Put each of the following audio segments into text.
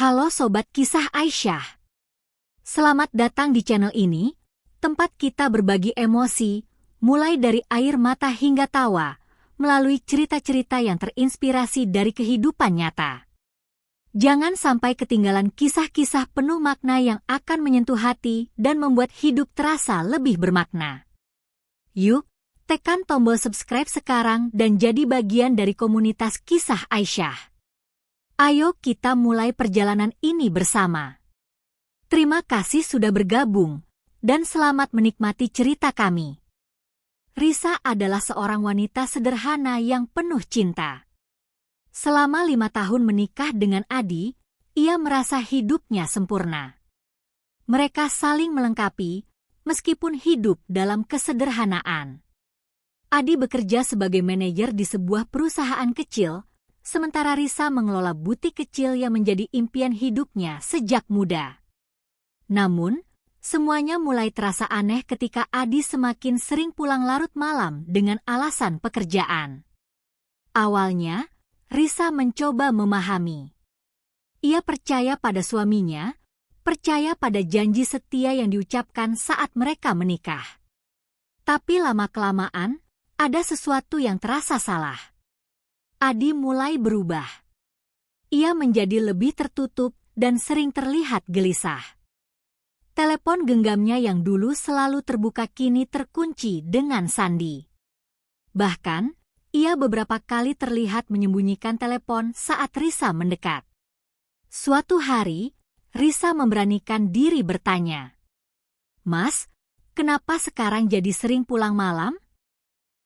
Halo Sobat Kisah Aisyah. Selamat datang di channel ini, tempat kita berbagi emosi, mulai dari air mata hingga tawa, melalui cerita-cerita yang terinspirasi dari kehidupan nyata. Jangan sampai ketinggalan kisah-kisah penuh makna yang akan menyentuh hati dan membuat hidup terasa lebih bermakna. Yuk, tekan tombol subscribe sekarang dan jadi bagian dari komunitas Kisah Aisyah. Ayo kita mulai perjalanan ini bersama. Terima kasih sudah bergabung, dan selamat menikmati cerita kami. Risa adalah seorang wanita sederhana yang penuh cinta. Selama 5 tahun menikah dengan Adi, ia merasa hidupnya sempurna. Mereka saling melengkapi, meskipun hidup dalam kesederhanaan. Adi bekerja sebagai manajer di sebuah perusahaan kecil, sementara Risa mengelola butik kecil yang menjadi impian hidupnya sejak muda. Namun, semuanya mulai terasa aneh ketika Adi semakin sering pulang larut malam dengan alasan pekerjaan. Awalnya, Risa mencoba memahami. Ia percaya pada suaminya, percaya pada janji setia yang diucapkan saat mereka menikah. Tapi lama-kelamaan, ada sesuatu yang terasa salah. Adi mulai berubah. Ia menjadi lebih tertutup dan sering terlihat gelisah. Telepon genggamnya yang dulu selalu terbuka kini terkunci dengan sandi. Bahkan, ia beberapa kali terlihat menyembunyikan telepon saat Risa mendekat. Suatu hari, Risa memberanikan diri bertanya, "Mas, kenapa sekarang jadi sering pulang malam?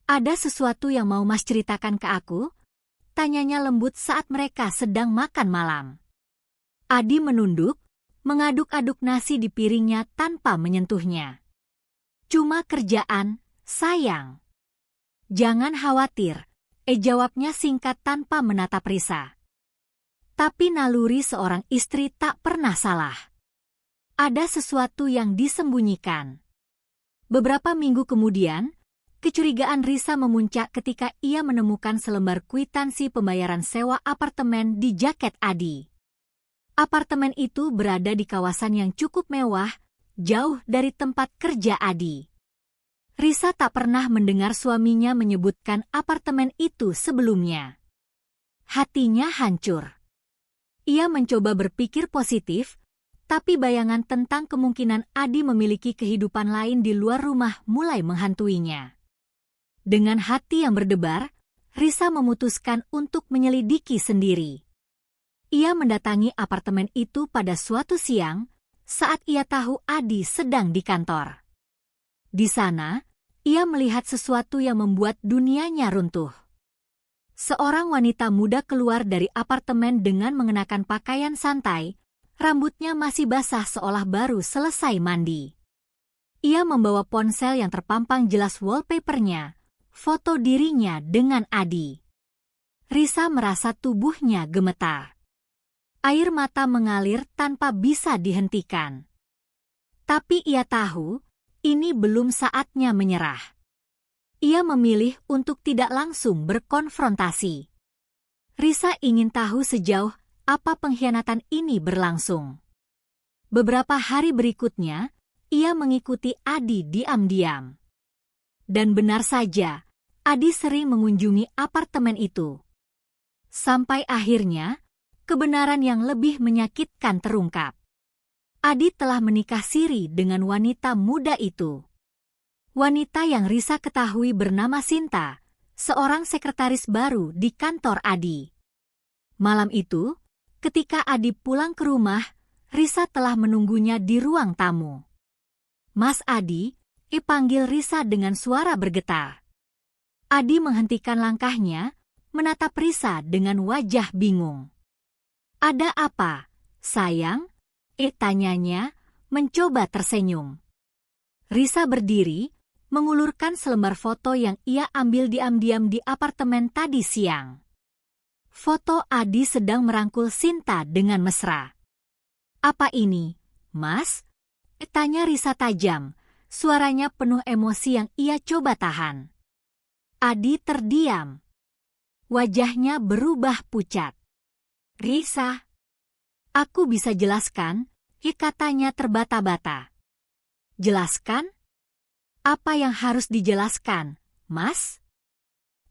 Ada sesuatu yang mau Mas ceritakan ke aku?" Tanyanya lembut saat mereka sedang makan malam. Adi menunduk, mengaduk-aduk nasi di piringnya tanpa menyentuhnya. "Cuma kerjaan, sayang." "Jangan khawatir," jawabnya singkat tanpa menatap Risa. Tapi naluri seorang istri tak pernah salah. Ada sesuatu yang disembunyikan. Beberapa minggu kemudian, kecurigaan Risa memuncak ketika ia menemukan selembar kwitansi pembayaran sewa apartemen di jaket Adi. Apartemen itu berada di kawasan yang cukup mewah, jauh dari tempat kerja Adi. Risa tak pernah mendengar suaminya menyebutkan apartemen itu sebelumnya. Hatinya hancur. Ia mencoba berpikir positif, tapi bayangan tentang kemungkinan Adi memiliki kehidupan lain di luar rumah mulai menghantuinya. Dengan hati yang berdebar, Risa memutuskan untuk menyelidiki sendiri. Ia mendatangi apartemen itu pada suatu siang, saat ia tahu Adi sedang di kantor. Di sana, ia melihat sesuatu yang membuat dunianya runtuh. Seorang wanita muda keluar dari apartemen dengan mengenakan pakaian santai, rambutnya masih basah seolah baru selesai mandi. Ia membawa ponsel yang terpampang jelas wallpapernya, foto dirinya dengan Adi. Risa merasa tubuhnya gemetar. Air mata mengalir tanpa bisa dihentikan. Tapi ia tahu, ini belum saatnya menyerah. Ia memilih untuk tidak langsung berkonfrontasi. Risa ingin tahu sejauh apa pengkhianatan ini berlangsung. Beberapa hari berikutnya, ia mengikuti Adi diam-diam. Dan benar saja, Adi sering mengunjungi apartemen itu. Sampai akhirnya, kebenaran yang lebih menyakitkan terungkap. Adi telah menikah siri dengan wanita muda itu. Wanita yang Risa ketahui bernama Sinta, seorang sekretaris baru di kantor Adi. Malam itu, ketika Adi pulang ke rumah, Risa telah menunggunya di ruang tamu. "Mas Adi," panggil Risa dengan suara bergetar. Adi menghentikan langkahnya, menatap Risa dengan wajah bingung. "Ada apa, sayang?" Tanyanya, mencoba tersenyum. Risa berdiri, mengulurkan selembar foto yang ia ambil diam-diam di apartemen tadi siang. Foto Adi sedang merangkul Sinta dengan mesra. "Apa ini, Mas?" Tanya Risa tajam. Suaranya penuh emosi yang ia coba tahan. Adi terdiam. Wajahnya berubah pucat. "Risa, Aku bisa jelaskan, katanya terbata-bata. Jelaskan? Apa yang harus dijelaskan, Mas?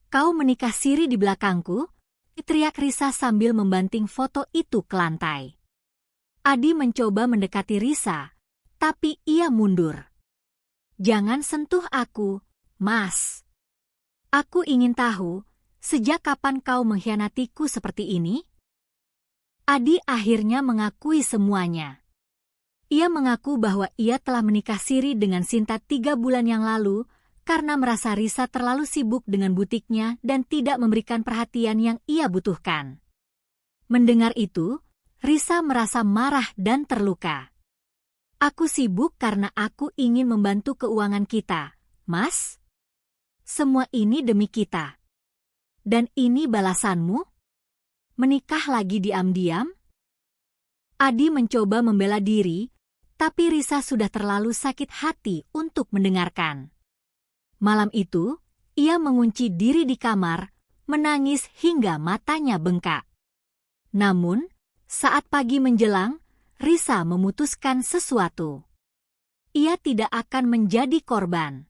Kau menikah siri di belakangku? Teriak Risa sambil membanting foto itu ke lantai. Adi mencoba mendekati Risa, tapi ia mundur. Jangan sentuh aku, Mas. Aku ingin tahu, sejak kapan kau mengkhianatiku seperti ini? Adi akhirnya mengakui semuanya. Ia mengaku bahwa ia telah menikah siri dengan Sinta 3 bulan yang lalu karena merasa Risa terlalu sibuk dengan butiknya dan tidak memberikan perhatian yang ia butuhkan. Mendengar itu, Risa merasa marah dan terluka. Aku sibuk karena aku ingin membantu keuangan kita, Mas. Semua ini demi kita. Dan ini balasanmu? Menikah lagi diam-diam? Adi mencoba membela diri, tapi Risa sudah terlalu sakit hati untuk mendengarkan. Malam itu, ia mengunci diri di kamar, menangis hingga matanya bengkak. Namun, saat pagi menjelang, Risa memutuskan sesuatu. Ia tidak akan menjadi korban.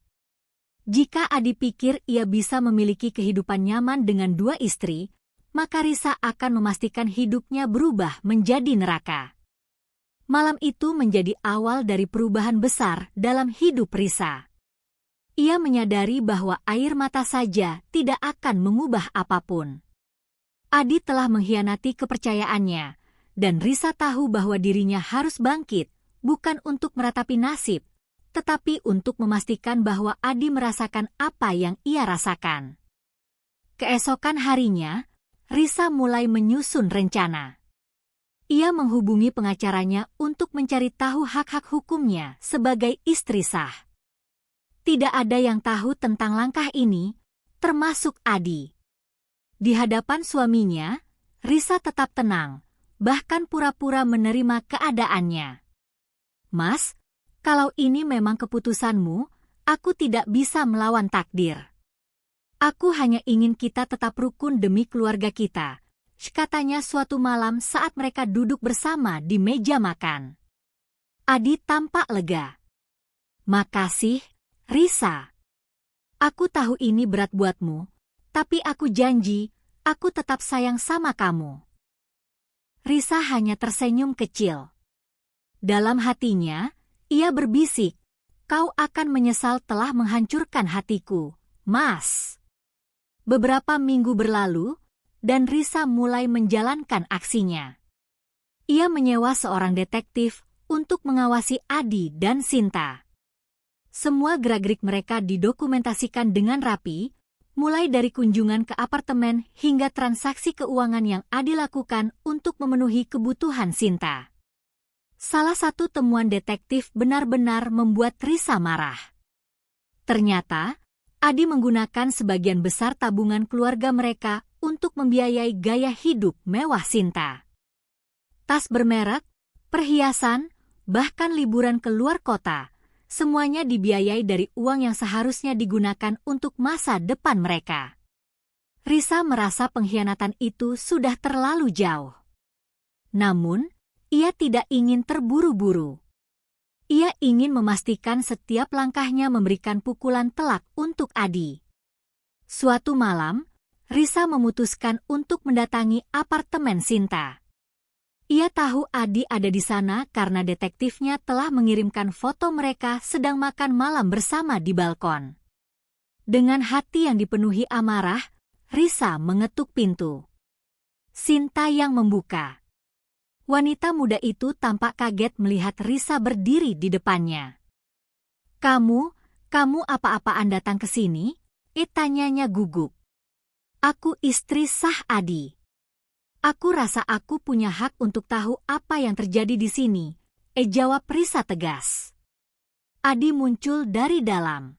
Jika Adi pikir ia bisa memiliki kehidupan nyaman dengan 2 istri, maka Risa akan memastikan hidupnya berubah menjadi neraka. Malam itu menjadi awal dari perubahan besar dalam hidup Risa. Ia menyadari bahwa air mata saja tidak akan mengubah apapun. Adi telah mengkhianati kepercayaannya, dan Risa tahu bahwa dirinya harus bangkit, bukan untuk meratapi nasib, tetapi untuk memastikan bahwa Adi merasakan apa yang ia rasakan. Keesokan harinya, Risa mulai menyusun rencana. Ia menghubungi pengacaranya untuk mencari tahu hak-hak hukumnya sebagai istri sah. Tidak ada yang tahu tentang langkah ini, termasuk Adi. Di hadapan suaminya, Risa tetap tenang, bahkan pura-pura menerima keadaannya. Mas, kalau ini memang keputusanmu, aku tidak bisa melawan takdir. Aku hanya ingin kita tetap rukun demi keluarga kita, katanya suatu malam saat mereka duduk bersama di meja makan. Adi tampak lega. Makasih, Risa. Aku tahu ini berat buatmu, tapi aku janji, aku tetap sayang sama kamu. Risa hanya tersenyum kecil. Dalam hatinya, ia berbisik, kau akan menyesal telah menghancurkan hatiku, Mas. Beberapa minggu berlalu, dan Risa mulai menjalankan aksinya. Ia menyewa seorang detektif untuk mengawasi Adi dan Sinta. Semua gerak-gerik mereka didokumentasikan dengan rapi, mulai dari kunjungan ke apartemen hingga transaksi keuangan yang Adi lakukan untuk memenuhi kebutuhan Sinta. Salah satu temuan detektif benar-benar membuat Risa marah. Ternyata, Adi menggunakan sebagian besar tabungan keluarga mereka untuk membiayai gaya hidup mewah Sinta. Tas bermerek, perhiasan, bahkan liburan ke luar kota, semuanya dibiayai dari uang yang seharusnya digunakan untuk masa depan mereka. Risa merasa pengkhianatan itu sudah terlalu jauh. Namun, ia tidak ingin terburu-buru. Ia ingin memastikan setiap langkahnya memberikan pukulan telak untuk Adi. Suatu malam, Risa memutuskan untuk mendatangi apartemen Sinta. Ia tahu Adi ada di sana karena detektifnya telah mengirimkan foto mereka sedang makan malam bersama di balkon. Dengan hati yang dipenuhi amarah, Risa mengetuk pintu. Sinta yang membuka. Wanita muda itu tampak kaget melihat Risa berdiri di depannya. Kamu apa-apaan datang ke sini? Tanyanya gugup. Aku istri sah Adi. Aku rasa aku punya hak untuk tahu apa yang terjadi di sini, jawab Risa tegas. Adi muncul dari dalam.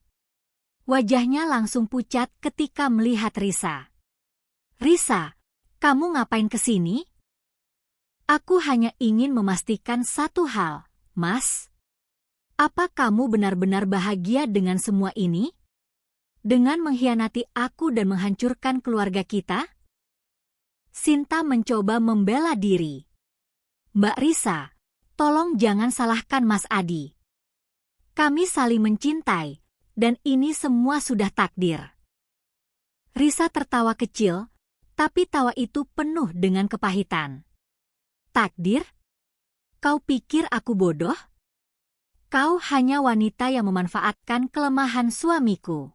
Wajahnya langsung pucat ketika melihat Risa. Risa, kamu ngapain ke sini? Aku hanya ingin memastikan satu hal, Mas. Apa kamu benar-benar bahagia dengan semua ini? Dengan mengkhianati aku dan menghancurkan keluarga kita? Sinta mencoba membela diri. Mbak Risa, tolong jangan salahkan Mas Adi. Kami saling mencintai, dan ini semua sudah takdir. Risa tertawa kecil, tapi tawa itu penuh dengan kepahitan. Takdir? Kau pikir aku bodoh? Kau hanya wanita yang memanfaatkan kelemahan suamiku.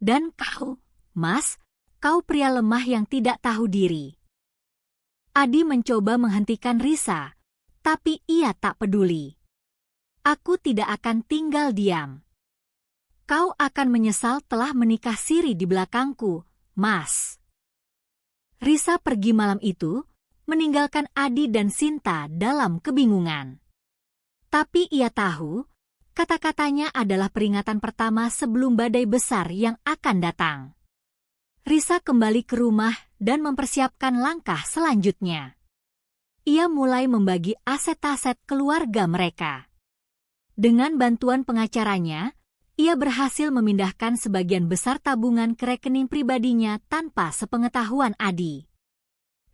Dan kau, Mas, kau pria lemah yang tidak tahu diri. Adi mencoba menghentikan Risa, tapi ia tak peduli. Aku tidak akan tinggal diam. Kau akan menyesal telah menikah siri di belakangku, Mas. Risa pergi malam itu, meninggalkan Adi dan Sinta dalam kebingungan. Tapi ia tahu, kata-katanya adalah peringatan pertama sebelum badai besar yang akan datang. Risa kembali ke rumah dan mempersiapkan langkah selanjutnya. Ia mulai membagi aset-aset keluarga mereka. Dengan bantuan pengacaranya, ia berhasil memindahkan sebagian besar tabungan ke rekening pribadinya tanpa sepengetahuan Adi.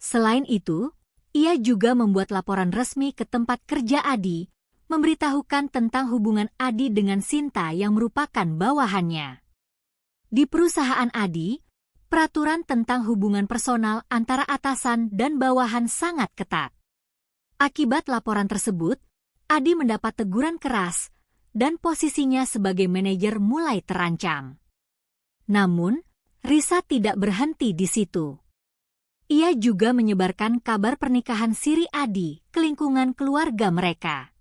Selain itu, ia juga membuat laporan resmi ke tempat kerja Adi, memberitahukan tentang hubungan Adi dengan Sinta yang merupakan bawahannya. Di perusahaan Adi, peraturan tentang hubungan personal antara atasan dan bawahan sangat ketat. Akibat laporan tersebut, Adi mendapat teguran keras dan posisinya sebagai manajer mulai terancam. Namun, Risa tidak berhenti di situ. Ia juga menyebarkan kabar pernikahan siri Adi ke lingkungan keluarga mereka.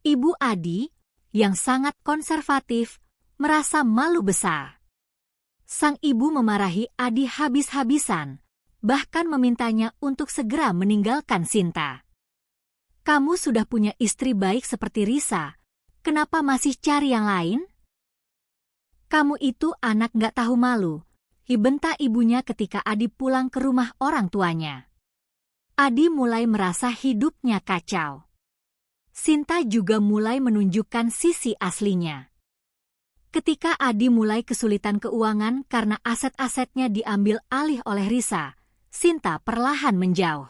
Ibu Adi, yang sangat konservatif, merasa malu besar. Sang ibu memarahi Adi habis-habisan, bahkan memintanya untuk segera meninggalkan Sinta. Kamu sudah punya istri baik seperti Risa, kenapa masih cari yang lain? Kamu itu anak gak tahu malu, bentak ibunya ketika Adi pulang ke rumah orang tuanya. Adi mulai merasa hidupnya kacau. Sinta juga mulai menunjukkan sisi aslinya. Ketika Adi mulai kesulitan keuangan karena aset-asetnya diambil alih oleh Risa, Sinta perlahan menjauh.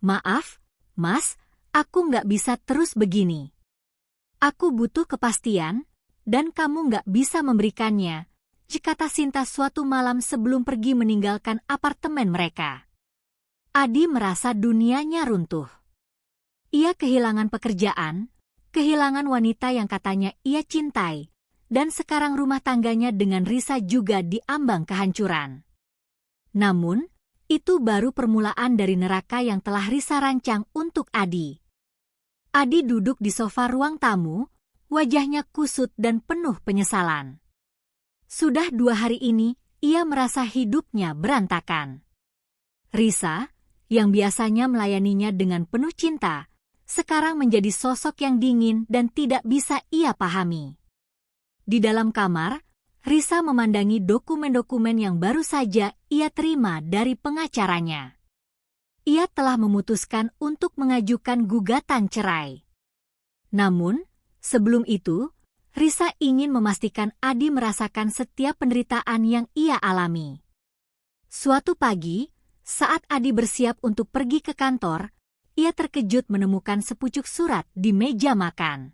Maaf, Mas, aku nggak bisa terus begini. Aku butuh kepastian, dan kamu nggak bisa memberikannya, kata Sinta suatu malam sebelum pergi meninggalkan apartemen mereka. Adi merasa dunianya runtuh. Ia kehilangan pekerjaan, kehilangan wanita yang katanya ia cintai, dan sekarang rumah tangganya dengan Risa juga diambang kehancuran. Namun, itu baru permulaan dari neraka yang telah Risa rancang untuk Adi. Adi duduk di sofa ruang tamu, wajahnya kusut dan penuh penyesalan. Sudah 2 hari ini, ia merasa hidupnya berantakan. Risa, yang biasanya melayaninya dengan penuh cinta, sekarang menjadi sosok yang dingin dan tidak bisa ia pahami. Di dalam kamar, Risa memandangi dokumen-dokumen yang baru saja ia terima dari pengacaranya. Ia telah memutuskan untuk mengajukan gugatan cerai. Namun, sebelum itu, Risa ingin memastikan Adi merasakan setiap penderitaan yang ia alami. Suatu pagi, saat Adi bersiap untuk pergi ke kantor, ia terkejut menemukan sepucuk surat di meja makan.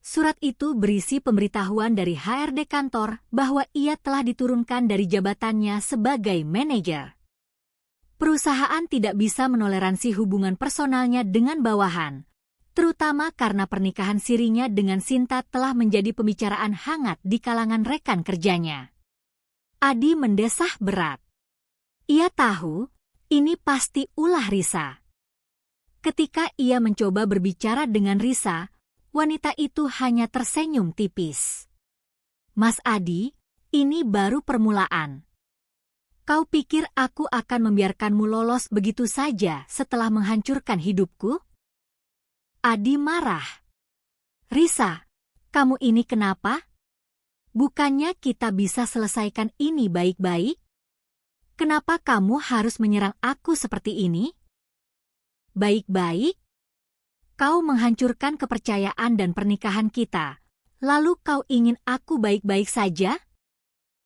Surat itu berisi pemberitahuan dari HRD kantor bahwa ia telah diturunkan dari jabatannya sebagai manajer. Perusahaan tidak bisa menoleransi hubungan personalnya dengan bawahan, terutama karena pernikahan sirinya dengan Sinta telah menjadi pembicaraan hangat di kalangan rekan kerjanya. Adi mendesah berat. Ia tahu, ini pasti ulah Risa. Ketika ia mencoba berbicara dengan Risa, wanita itu hanya tersenyum tipis. Mas Adi, ini baru permulaan. Kau pikir aku akan membiarkanmu lolos begitu saja setelah menghancurkan hidupku? Adi marah. Risa, kamu ini kenapa? Bukannya kita bisa selesaikan ini baik-baik? Kenapa kamu harus menyerang aku seperti ini? Baik-baik? Kau menghancurkan kepercayaan dan pernikahan kita, lalu kau ingin aku baik-baik saja?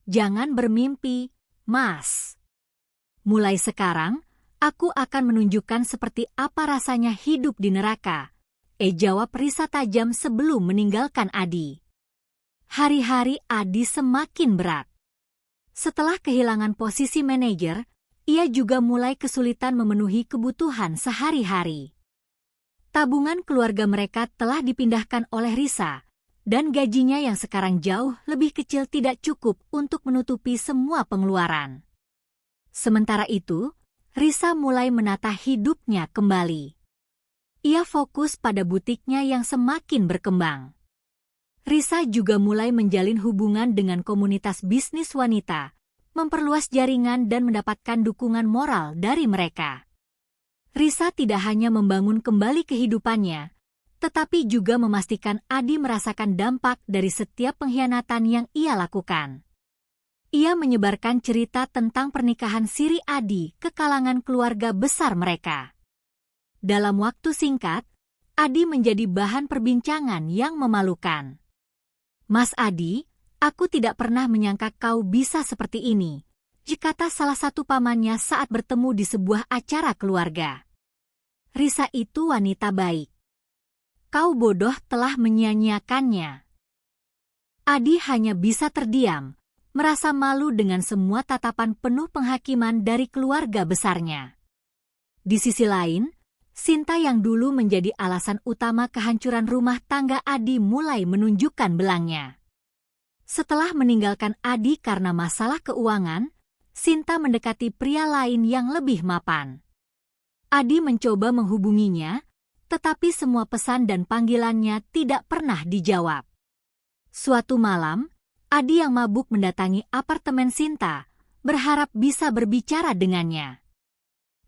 Jangan bermimpi, Mas. Mulai sekarang, Aku akan menunjukkan seperti apa rasanya hidup di neraka, jawab Risa tajam sebelum meninggalkan Adi. Hari-hari Adi semakin berat. Setelah kehilangan posisi manajer, ia juga mulai kesulitan memenuhi kebutuhan sehari-hari. Tabungan keluarga mereka telah dipindahkan oleh Risa, dan gajinya yang sekarang jauh lebih kecil tidak cukup untuk menutupi semua pengeluaran. Sementara itu, Risa mulai menata hidupnya kembali. Ia fokus pada butiknya yang semakin berkembang. Risa juga mulai menjalin hubungan dengan komunitas bisnis wanita, memperluas jaringan dan mendapatkan dukungan moral dari mereka. Risa tidak hanya membangun kembali kehidupannya, tetapi juga memastikan Adi merasakan dampak dari setiap pengkhianatan yang ia lakukan. Ia menyebarkan cerita tentang pernikahan siri Adi ke kalangan keluarga besar mereka. Dalam waktu singkat, Adi menjadi bahan perbincangan yang memalukan. "Mas Adi, aku tidak pernah menyangka kau bisa seperti ini," kata salah satu pamannya saat bertemu di sebuah acara keluarga. "Risa itu wanita baik. Kau bodoh telah menyia-nyiakannya." Adi hanya bisa terdiam, merasa malu dengan semua tatapan penuh penghakiman dari keluarga besarnya. Di sisi lain, Sinta yang dulu menjadi alasan utama kehancuran rumah tangga Adi mulai menunjukkan belangnya. Setelah meninggalkan Adi karena masalah keuangan, Sinta mendekati pria lain yang lebih mapan. Adi mencoba menghubunginya, tetapi semua pesan dan panggilannya tidak pernah dijawab. Suatu malam, Adi yang mabuk mendatangi apartemen Sinta, berharap bisa berbicara dengannya.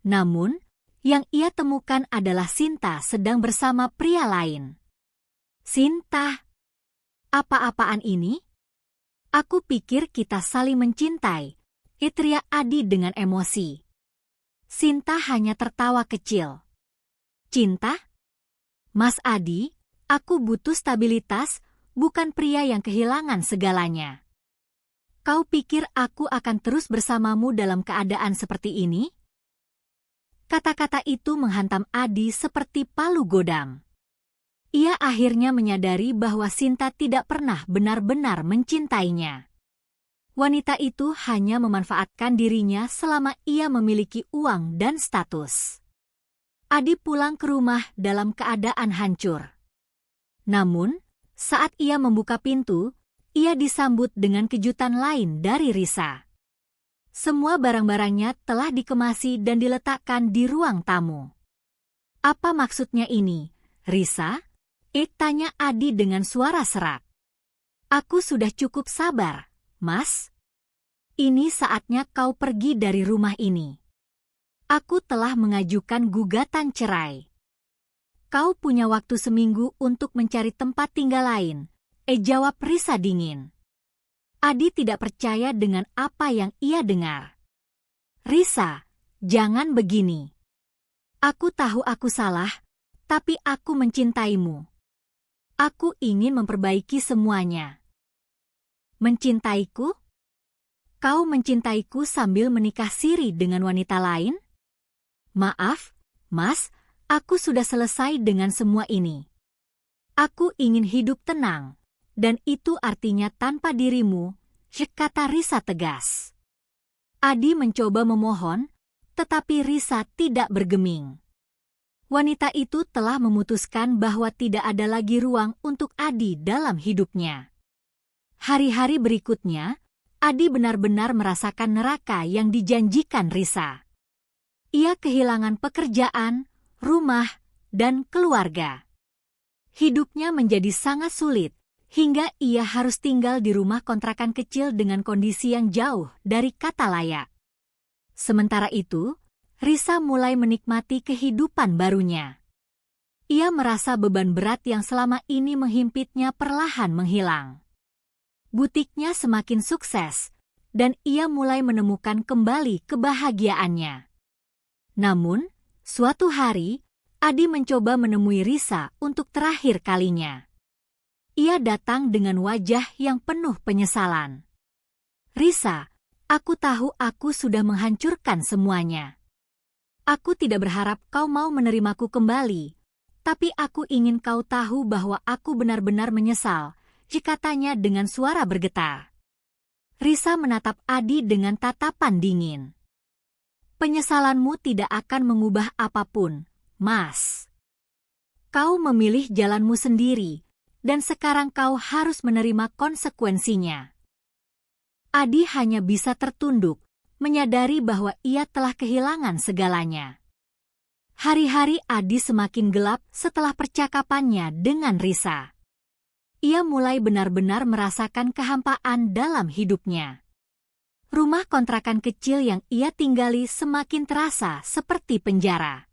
Namun, yang ia temukan adalah Sinta sedang bersama pria lain. "Sinta, apa-apaan ini? Aku pikir kita saling mencintai," teriak Adi dengan emosi. Sinta hanya tertawa kecil. "Cinta? Mas Adi, aku butuh stabilitas, bukan pria yang kehilangan segalanya. Kau pikir aku akan terus bersamamu dalam keadaan seperti ini?" Kata-kata itu menghantam Adi seperti palu godam. Ia akhirnya menyadari bahwa Sinta tidak pernah benar-benar mencintainya. Wanita itu hanya memanfaatkan dirinya selama ia memiliki uang dan status. Adi pulang ke rumah dalam keadaan hancur. Namun, saat ia membuka pintu, ia disambut dengan kejutan lain dari Risa. Semua barang-barangnya telah dikemasi dan diletakkan di ruang tamu. "Apa maksudnya ini, Risa?" tanya Adi dengan suara serak. "Aku sudah cukup sabar, Mas. Ini saatnya kau pergi dari rumah ini. Aku telah mengajukan gugatan cerai. Kau punya waktu seminggu untuk mencari tempat tinggal lain," jawab Risa dingin. Adi tidak percaya dengan apa yang ia dengar. "Risa, jangan begini. Aku tahu aku salah, tapi aku mencintaimu. Aku ingin memperbaiki semuanya." "Mencintaiku? Kau mencintaiku sambil menikah siri dengan wanita lain?" "Maaf, Mas, aku sudah selesai dengan semua ini. Aku ingin hidup tenang, dan itu artinya tanpa dirimu," kata Risa tegas. Adi mencoba memohon, tetapi Risa tidak bergeming. Wanita itu telah memutuskan bahwa tidak ada lagi ruang untuk Adi dalam hidupnya. Hari-hari berikutnya, Adi benar-benar merasakan neraka yang dijanjikan Risa. Ia kehilangan pekerjaan, rumah, dan keluarga. Hidupnya menjadi sangat sulit, hingga ia harus tinggal di rumah kontrakan kecil dengan kondisi yang jauh dari kata layak. Sementara itu, Risa mulai menikmati kehidupan barunya. Ia merasa beban berat yang selama ini menghimpitnya perlahan menghilang. Butiknya semakin sukses, dan ia mulai menemukan kembali kebahagiaannya. Namun, suatu hari, Adi mencoba menemui Risa untuk terakhir kalinya. Ia datang dengan wajah yang penuh penyesalan. "Risa, aku tahu aku sudah menghancurkan semuanya. Aku tidak berharap kau mau menerimaku kembali, tapi aku ingin kau tahu bahwa aku benar-benar menyesal, katanya dengan suara bergetar. Risa menatap Adi dengan tatapan dingin. Penyesalanmu tidak akan mengubah apapun, Mas. Kau memilih jalanmu sendiri, dan sekarang kau harus menerima konsekuensinya. Adi hanya bisa tertunduk, menyadari bahwa ia telah kehilangan segalanya. Hari-hari Adi semakin gelap setelah percakapannya dengan Risa. Ia mulai benar-benar merasakan kehampaan dalam hidupnya. Rumah kontrakan kecil yang ia tinggali semakin terasa seperti penjara.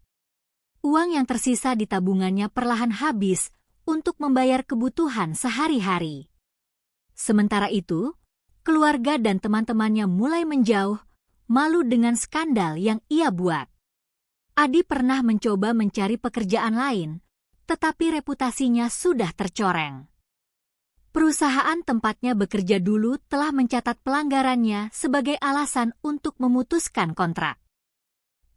Uang yang tersisa di tabungannya perlahan habis untuk membayar kebutuhan sehari-hari. Sementara itu, keluarga dan teman-temannya mulai menjauh, malu dengan skandal yang ia buat. Adi pernah mencoba mencari pekerjaan lain, tetapi reputasinya sudah tercoreng. Perusahaan tempatnya bekerja dulu telah mencatat pelanggarannya sebagai alasan untuk memutuskan kontrak.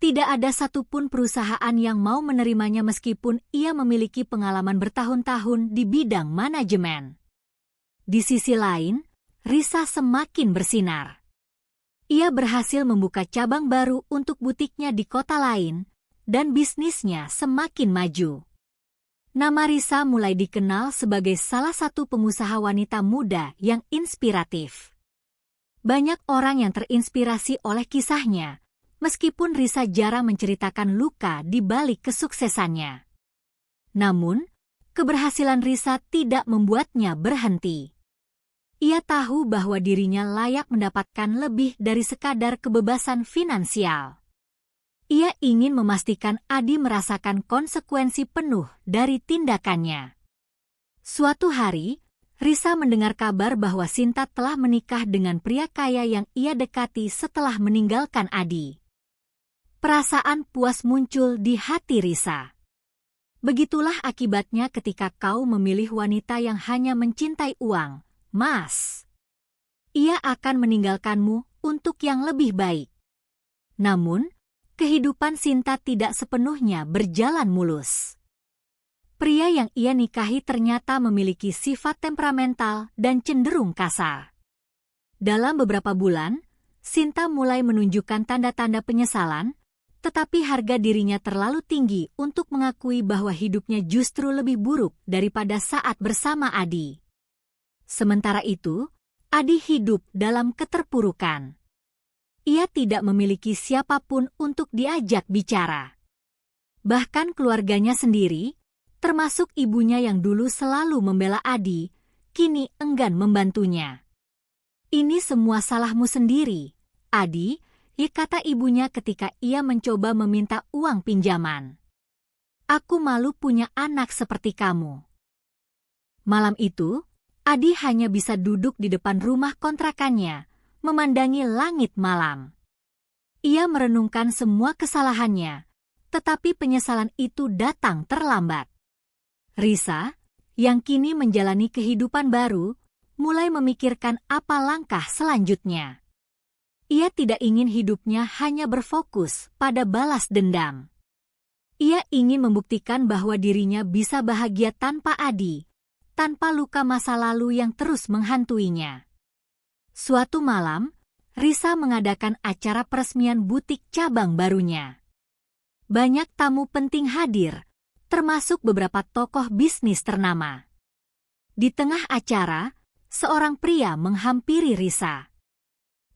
Tidak ada satupun perusahaan yang mau menerimanya meskipun ia memiliki pengalaman bertahun-tahun di bidang manajemen. Di sisi lain, Risa semakin bersinar. Ia berhasil membuka cabang baru untuk butiknya di kota lain, dan bisnisnya semakin maju. Nama Risa mulai dikenal sebagai salah satu pengusaha wanita muda yang inspiratif. Banyak orang yang terinspirasi oleh kisahnya, meskipun Risa jarang menceritakan luka di balik kesuksesannya. Namun, keberhasilan Risa tidak membuatnya berhenti. Ia tahu bahwa dirinya layak mendapatkan lebih dari sekadar kebebasan finansial. Ia ingin memastikan Adi merasakan konsekuensi penuh dari tindakannya. Suatu hari, Risa mendengar kabar bahwa Sinta telah menikah dengan pria kaya yang ia dekati setelah meninggalkan Adi. Perasaan puas muncul di hati Risa. Begitulah akibatnya ketika kau memilih wanita yang hanya mencintai uang, Mas. Ia akan meninggalkanmu untuk yang lebih baik. Namun, kehidupan Sinta tidak sepenuhnya berjalan mulus. Pria yang ia nikahi ternyata memiliki sifat temperamental dan cenderung kasar. Dalam beberapa bulan, Sinta mulai menunjukkan tanda-tanda penyesalan, tetapi harga dirinya terlalu tinggi untuk mengakui bahwa hidupnya justru lebih buruk daripada saat bersama Adi. Sementara itu, Adi hidup dalam keterpurukan. Ia tidak memiliki siapapun untuk diajak bicara. Bahkan keluarganya sendiri, termasuk ibunya yang dulu selalu membela Adi, kini enggan membantunya. Ini semua salahmu sendiri, Adi, kata ibunya ketika ia mencoba meminta uang pinjaman. Aku malu punya anak seperti kamu. Malam itu, Adi hanya bisa duduk di depan rumah kontrakannya, memandangi langit malam. Ia merenungkan semua kesalahannya, tetapi penyesalan itu datang terlambat. Risa, yang kini menjalani kehidupan baru, mulai memikirkan apa langkah selanjutnya. Ia tidak ingin hidupnya hanya berfokus pada balas dendam. Ia ingin membuktikan bahwa dirinya bisa bahagia tanpa Adi, tanpa luka masa lalu yang terus menghantuinya. Suatu malam, Risa mengadakan acara peresmian butik cabang barunya. Banyak tamu penting hadir, termasuk beberapa tokoh bisnis ternama. Di tengah acara, seorang pria menghampiri Risa.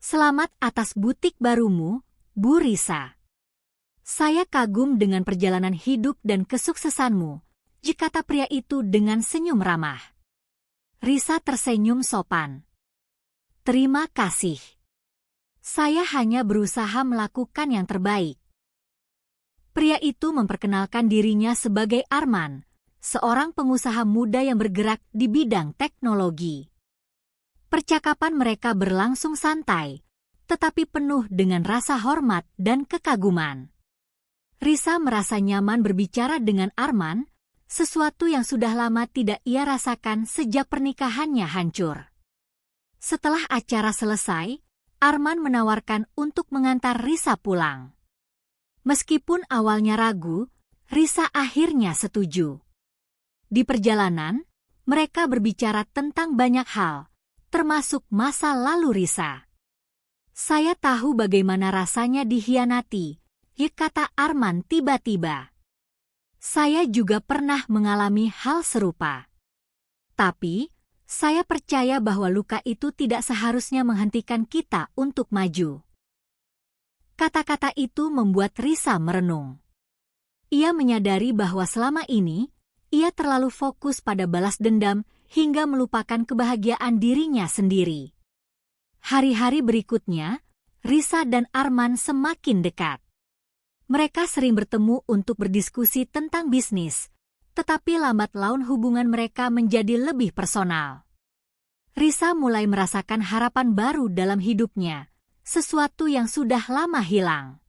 Selamat atas butik barumu, Bu Risa. Saya kagum dengan perjalanan hidup dan kesuksesanmu, kata pria itu dengan senyum ramah. Risa tersenyum sopan. Terima kasih. Saya hanya berusaha melakukan yang terbaik. Pria itu memperkenalkan dirinya sebagai Arman, seorang pengusaha muda yang bergerak di bidang teknologi. Percakapan mereka berlangsung santai, tetapi penuh dengan rasa hormat dan kekaguman. Risa merasa nyaman berbicara dengan Arman, sesuatu yang sudah lama tidak ia rasakan sejak pernikahannya hancur. Setelah acara selesai, Arman menawarkan untuk mengantar Risa pulang. Meskipun awalnya ragu, Risa akhirnya setuju. Di perjalanan, mereka berbicara tentang banyak hal, termasuk masa lalu Risa. "Saya tahu bagaimana rasanya dikhianati," kata Arman tiba-tiba. "Saya juga pernah mengalami hal serupa. Tapi, saya percaya bahwa luka itu tidak seharusnya menghentikan kita untuk maju." Kata-kata itu membuat Risa merenung. Ia menyadari bahwa selama ini, ia terlalu fokus pada balas dendam hingga melupakan kebahagiaan dirinya sendiri. Hari-hari berikutnya, Risa dan Arman semakin dekat. Mereka sering bertemu untuk berdiskusi tentang bisnis, tetapi lambat laun hubungan mereka menjadi lebih personal. Risa mulai merasakan harapan baru dalam hidupnya, sesuatu yang sudah lama hilang.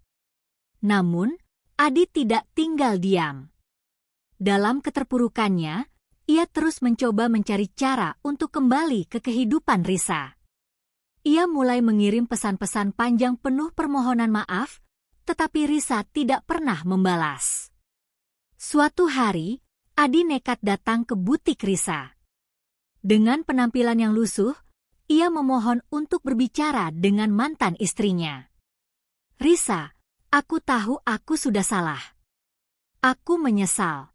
Namun, Adi tidak tinggal diam. Dalam keterpurukannya, ia terus mencoba mencari cara untuk kembali ke kehidupan Risa. Ia mulai mengirim pesan-pesan panjang penuh permohonan maaf, tetapi Risa tidak pernah membalas. Suatu hari, Adi nekat datang ke butik Risa. Dengan penampilan yang lusuh, ia memohon untuk berbicara dengan mantan istrinya. "Risa, aku tahu aku sudah salah. Aku menyesal.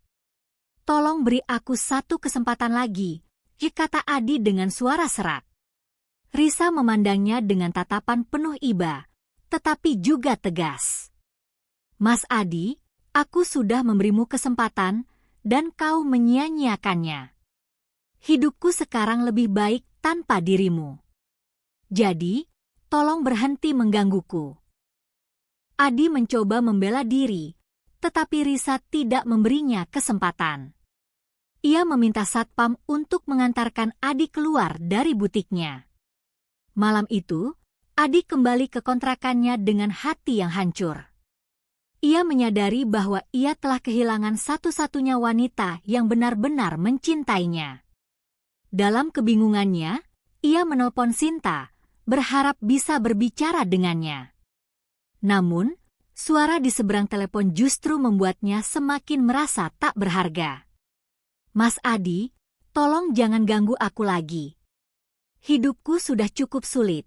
Tolong beri aku satu kesempatan lagi," kata Adi dengan suara serak. Risa memandangnya dengan tatapan penuh iba, tetapi juga tegas. "Mas Adi, aku sudah memberimu kesempatan, dan kau menyia-nyiakannya. Hidupku sekarang lebih baik tanpa dirimu. Jadi, tolong berhenti menggangguku." Adi mencoba membela diri, tetapi Risa tidak memberinya kesempatan. Ia meminta satpam untuk mengantarkan Adi keluar dari butiknya. Malam itu, Adi kembali ke kontrakannya dengan hati yang hancur. Ia menyadari bahwa ia telah kehilangan satu-satunya wanita yang benar-benar mencintainya. Dalam kebingungannya, ia menelpon Sinta, berharap bisa berbicara dengannya. Namun, suara di seberang telepon justru membuatnya semakin merasa tak berharga. "Mas Adi, tolong jangan ganggu aku lagi. Hidupku sudah cukup sulit.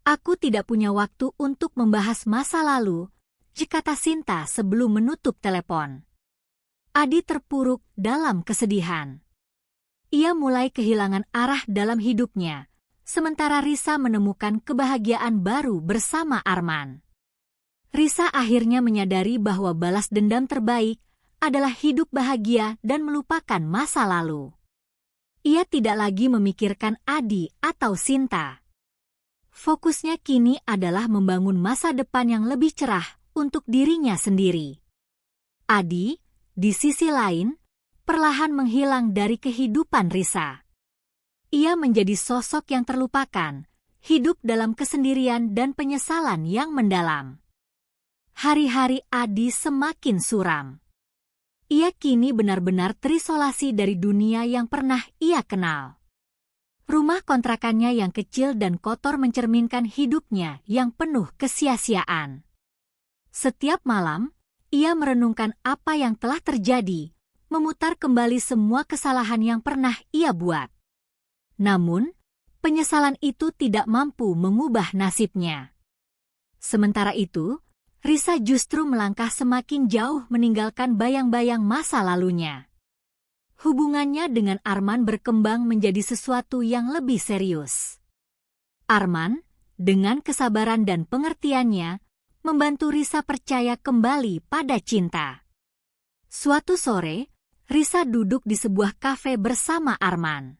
Aku tidak punya waktu untuk membahas masa lalu," kata Sinta sebelum menutup telepon. Adi terpuruk dalam kesedihan. Ia mulai kehilangan arah dalam hidupnya, sementara Risa menemukan kebahagiaan baru bersama Arman. Risa akhirnya menyadari bahwa balas dendam terbaik adalah hidup bahagia dan melupakan masa lalu. Ia tidak lagi memikirkan Adi atau Sinta. Fokusnya kini adalah membangun masa depan yang lebih cerah untuk dirinya sendiri. Adi, di sisi lain, perlahan menghilang dari kehidupan Risa. Ia menjadi sosok yang terlupakan, hidup dalam kesendirian dan penyesalan yang mendalam. Hari-hari Adi semakin suram. Ia kini benar-benar terisolasi dari dunia yang pernah ia kenal. Rumah kontrakannya yang kecil dan kotor mencerminkan hidupnya yang penuh kesia-siaan. Setiap malam, ia merenungkan apa yang telah terjadi, memutar kembali semua kesalahan yang pernah ia buat. Namun, penyesalan itu tidak mampu mengubah nasibnya. Sementara itu, Risa justru melangkah semakin jauh meninggalkan bayang-bayang masa lalunya. Hubungannya dengan Arman berkembang menjadi sesuatu yang lebih serius. Arman, dengan kesabaran dan pengertiannya, membantu Risa percaya kembali pada cinta. Suatu sore, Risa duduk di sebuah kafe bersama Arman.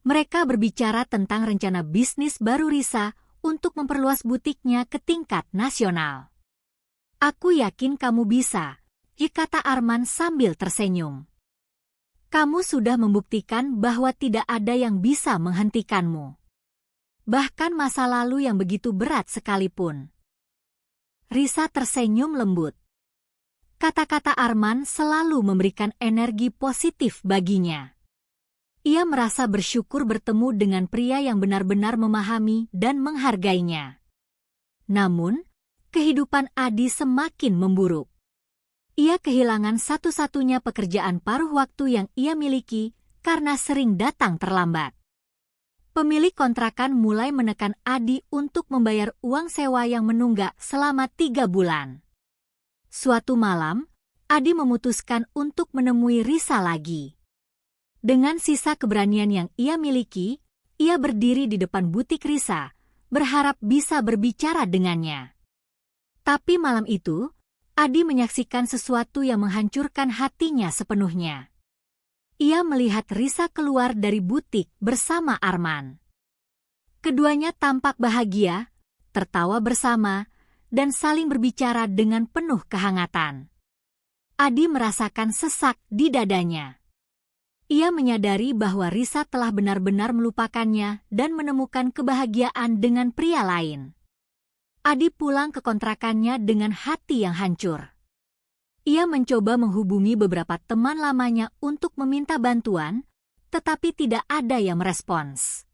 Mereka berbicara tentang rencana bisnis baru Risa untuk memperluas butiknya ke tingkat nasional. "Aku yakin kamu bisa," kata Arman sambil tersenyum. "Kamu sudah membuktikan bahwa tidak ada yang bisa menghentikanmu. Bahkan masa lalu yang begitu berat sekalipun." Risa tersenyum lembut. Kata-kata Arman selalu memberikan energi positif baginya. Ia merasa bersyukur bertemu dengan pria yang benar-benar memahami dan menghargainya. Namun, kehidupan Adi semakin memburuk. Ia kehilangan satu-satunya pekerjaan paruh waktu yang ia miliki karena sering datang terlambat. Pemilik kontrakan mulai menekan Adi untuk membayar uang sewa yang menunggak selama 3 bulan. Suatu malam, Adi memutuskan untuk menemui Risa lagi. Dengan sisa keberanian yang ia miliki, ia berdiri di depan butik Risa, berharap bisa berbicara dengannya. Tapi malam itu, Adi menyaksikan sesuatu yang menghancurkan hatinya sepenuhnya. Ia melihat Risa keluar dari butik bersama Arman. Keduanya tampak bahagia, tertawa bersama, dan saling berbicara dengan penuh kehangatan. Adi merasakan sesak di dadanya. Ia menyadari bahwa Risa telah benar-benar melupakannya dan menemukan kebahagiaan dengan pria lain. Adi pulang ke kontrakannya dengan hati yang hancur. Ia mencoba menghubungi beberapa teman lamanya untuk meminta bantuan, tetapi tidak ada yang merespons.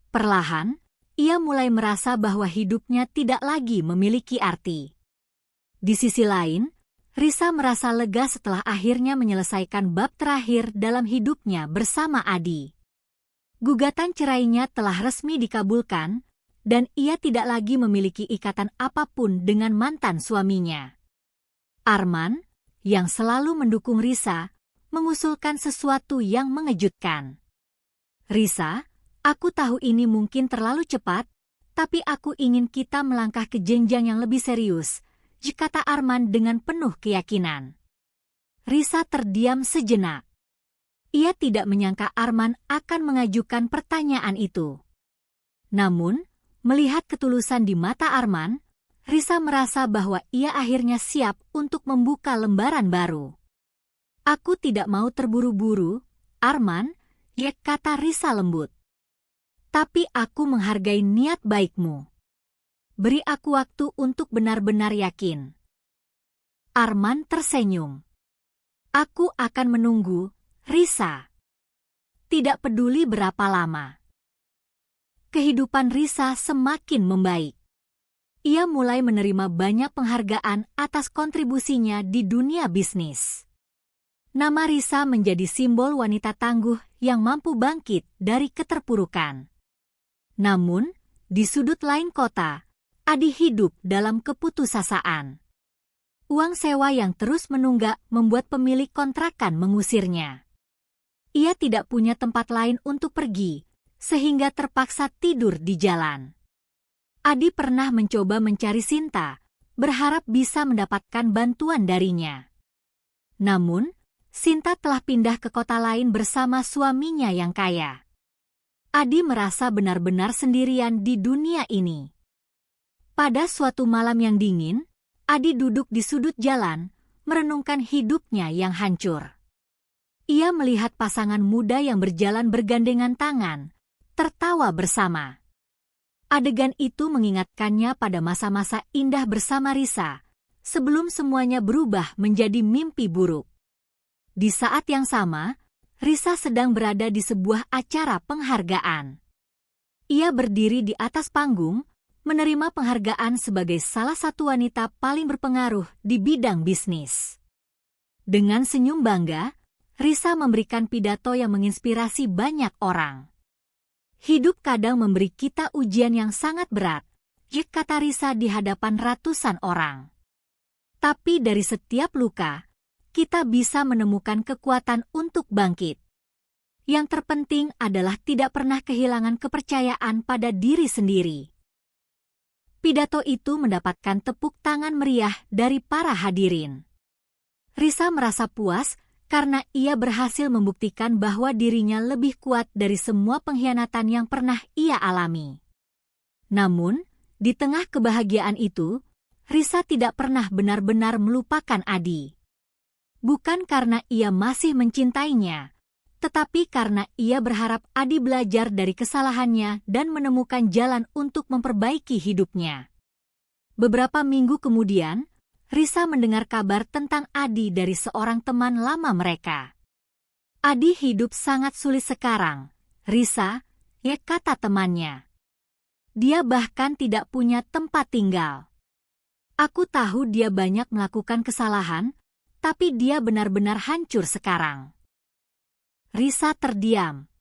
Perlahan, ia mulai merasa bahwa hidupnya tidak lagi memiliki arti. Di sisi lain, Risa merasa lega setelah akhirnya menyelesaikan bab terakhir dalam hidupnya bersama Adi. Gugatan cerainya telah resmi dikabulkan, dan ia tidak lagi memiliki ikatan apapun dengan mantan suaminya. Arman, yang selalu mendukung Risa, mengusulkan sesuatu yang mengejutkan. "Risa, aku tahu ini mungkin terlalu cepat, tapi aku ingin kita melangkah ke jenjang yang lebih serius," kata Arman dengan penuh keyakinan. Risa terdiam sejenak. Ia tidak menyangka Arman akan mengajukan pertanyaan itu. Namun, melihat ketulusan di mata Arman, Risa merasa bahwa ia akhirnya siap untuk membuka lembaran baru. "Aku tidak mau terburu-buru, Arman," kata Risa lembut. "Tapi aku menghargai niat baikmu. Beri aku waktu untuk benar-benar yakin." Arman tersenyum. "Aku akan menunggu, Risa. Tidak peduli berapa lama." Kehidupan Risa semakin membaik. Ia mulai menerima banyak penghargaan atas kontribusinya di dunia bisnis. Nama Risa menjadi simbol wanita tangguh yang mampu bangkit dari keterpurukan. Namun, di sudut lain kota, Adi hidup dalam keputusasaan. Uang sewa yang terus menunggak membuat pemilik kontrakan mengusirnya. Ia tidak punya tempat lain untuk pergi, sehingga terpaksa tidur di jalan. Adi pernah mencoba mencari Sinta, berharap bisa mendapatkan bantuan darinya. Namun, Sinta telah pindah ke kota lain bersama suaminya yang kaya. Adi merasa benar-benar sendirian di dunia ini. Pada suatu malam yang dingin, Adi duduk di sudut jalan, merenungkan hidupnya yang hancur. Ia melihat pasangan muda yang berjalan bergandengan tangan, tertawa bersama. Adegan itu mengingatkannya pada masa-masa indah bersama Risa, sebelum semuanya berubah menjadi mimpi buruk. Di saat yang sama, Risa sedang berada di sebuah acara penghargaan. Ia berdiri di atas panggung, menerima penghargaan sebagai salah satu wanita paling berpengaruh di bidang bisnis. Dengan senyum bangga, Risa memberikan pidato yang menginspirasi banyak orang. "Hidup kadang memberi kita ujian yang sangat berat," kata Risa di hadapan ratusan orang. "Tapi dari setiap luka, kita bisa menemukan kekuatan untuk bangkit. Yang terpenting adalah tidak pernah kehilangan kepercayaan pada diri sendiri." Pidato itu mendapatkan tepuk tangan meriah dari para hadirin. Risa merasa puas karena ia berhasil membuktikan bahwa dirinya lebih kuat dari semua pengkhianatan yang pernah ia alami. Namun, di tengah kebahagiaan itu, Risa tidak pernah benar-benar melupakan Adi. Bukan karena ia masih mencintainya, tetapi karena ia berharap Adi belajar dari kesalahannya dan menemukan jalan untuk memperbaiki hidupnya. Beberapa minggu kemudian, Risa mendengar kabar tentang Adi dari seorang teman lama mereka. "Adi hidup sangat sulit sekarang, Risa," kata temannya. "Dia bahkan tidak punya tempat tinggal." Aku tahu dia banyak melakukan kesalahan, tapi dia benar-benar hancur sekarang. Risa terdiam.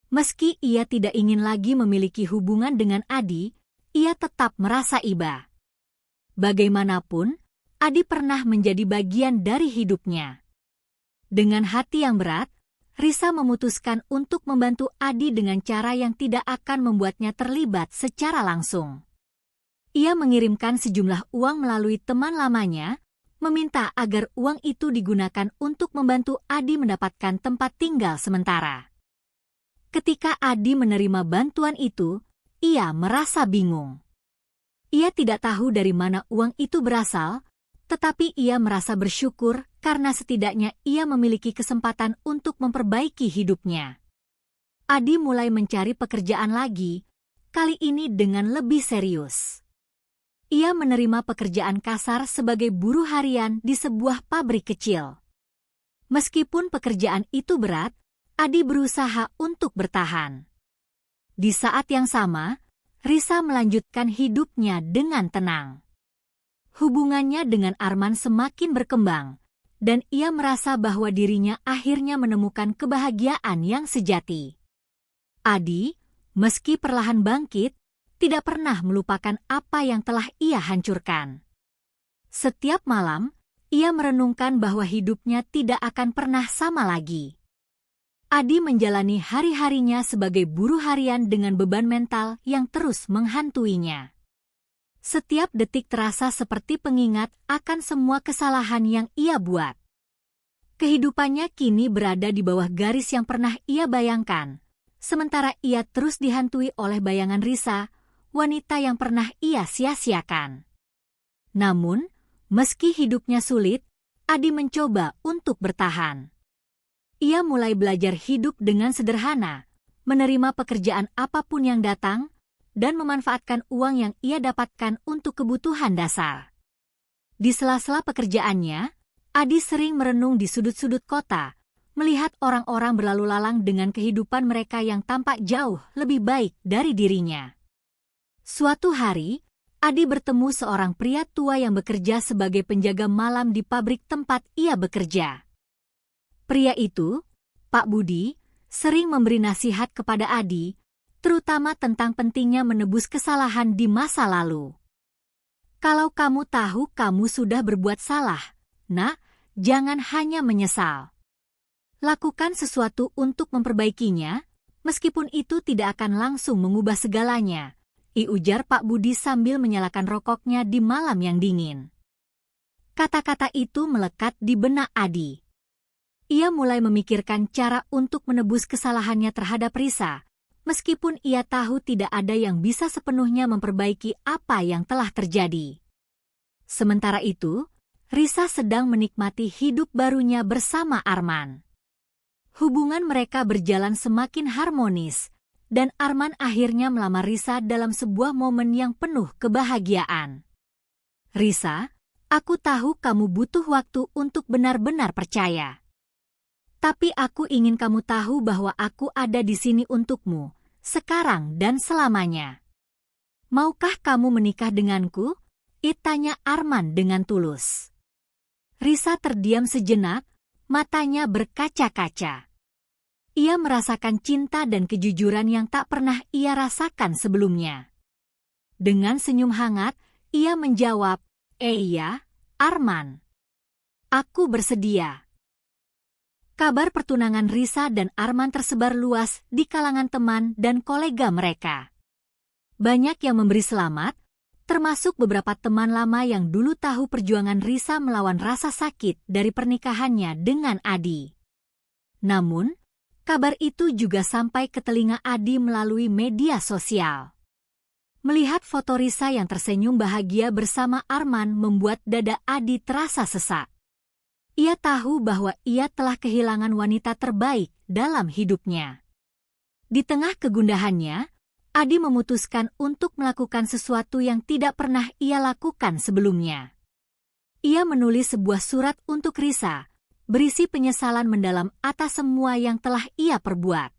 Meski ia tidak ingin lagi memiliki hubungan dengan Adi, ia tetap merasa iba. Bagaimanapun, Adi pernah menjadi bagian dari hidupnya. Dengan hati yang berat, Risa memutuskan untuk membantu Adi dengan cara yang tidak akan membuatnya terlibat secara langsung. Ia mengirimkan sejumlah uang melalui teman lamanya, meminta agar uang itu digunakan untuk membantu Adi mendapatkan tempat tinggal sementara. Ketika Adi menerima bantuan itu, ia merasa bingung. Ia tidak tahu dari mana uang itu berasal, tetapi ia merasa bersyukur karena setidaknya ia memiliki kesempatan untuk memperbaiki hidupnya. Adi mulai mencari pekerjaan lagi, kali ini dengan lebih serius. Ia menerima pekerjaan kasar sebagai buruh harian di sebuah pabrik kecil. Meskipun pekerjaan itu berat, Adi berusaha untuk bertahan. Di saat yang sama, Risa melanjutkan hidupnya dengan tenang. Hubungannya dengan Arman semakin berkembang, dan ia merasa bahwa dirinya akhirnya menemukan kebahagiaan yang sejati. Adi, meski perlahan bangkit, tidak pernah melupakan apa yang telah ia hancurkan. Setiap malam, ia merenungkan bahwa hidupnya tidak akan pernah sama lagi. Adi menjalani hari-harinya sebagai buruh harian dengan beban mental yang terus menghantuinya. Setiap detik terasa seperti pengingat akan semua kesalahan yang ia buat. Kehidupannya kini berada di bawah garis yang pernah ia bayangkan, sementara ia terus dihantui oleh bayangan Risa, wanita yang pernah ia sia-siakan. Namun, meski hidupnya sulit, Adi mencoba untuk bertahan. Ia mulai belajar hidup dengan sederhana, menerima pekerjaan apapun yang datang, dan memanfaatkan uang yang ia dapatkan untuk kebutuhan dasar. Di sela-sela pekerjaannya, Adi sering merenung di sudut-sudut kota, melihat orang-orang berlalu lalang dengan kehidupan mereka yang tampak jauh lebih baik dari dirinya. Suatu hari, Adi bertemu seorang pria tua yang bekerja sebagai penjaga malam di pabrik tempat ia bekerja. Pria itu, Pak Budi, sering memberi nasihat kepada Adi, terutama tentang pentingnya menebus kesalahan di masa lalu. Kalau kamu tahu kamu sudah berbuat salah, nak, jangan hanya menyesal. Lakukan sesuatu untuk memperbaikinya, meskipun itu tidak akan langsung mengubah segalanya, ujar Pak Budi sambil menyalakan rokoknya di malam yang dingin. Kata-kata itu melekat di benak Adi. Ia mulai memikirkan cara untuk menebus kesalahannya terhadap Risa, meskipun ia tahu tidak ada yang bisa sepenuhnya memperbaiki apa yang telah terjadi. Sementara itu, Risa sedang menikmati hidup barunya bersama Arman. Hubungan mereka berjalan semakin harmonis, dan Arman akhirnya melamar Risa dalam sebuah momen yang penuh kebahagiaan. Risa, aku tahu kamu butuh waktu untuk benar-benar percaya. Tapi aku ingin kamu tahu bahwa aku ada di sini untukmu, sekarang dan selamanya. Maukah kamu menikah denganku? Tanya Arman dengan tulus. Risa terdiam sejenak, matanya berkaca-kaca. Ia merasakan cinta dan kejujuran yang tak pernah ia rasakan sebelumnya. Dengan senyum hangat, ia menjawab, iya, Arman. Aku bersedia. Kabar pertunangan Risa dan Arman tersebar luas di kalangan teman dan kolega mereka. Banyak yang memberi selamat, termasuk beberapa teman lama yang dulu tahu perjuangan Risa melawan rasa sakit dari pernikahannya dengan Adi. Namun, kabar itu juga sampai ke telinga Adi melalui media sosial. Melihat foto Risa yang tersenyum bahagia bersama Arman membuat dada Adi terasa sesak. Ia tahu bahwa ia telah kehilangan wanita terbaik dalam hidupnya. Di tengah kegundahannya, Adi memutuskan untuk melakukan sesuatu yang tidak pernah ia lakukan sebelumnya. Ia menulis sebuah surat untuk Risa, berisi penyesalan mendalam atas semua yang telah ia perbuat.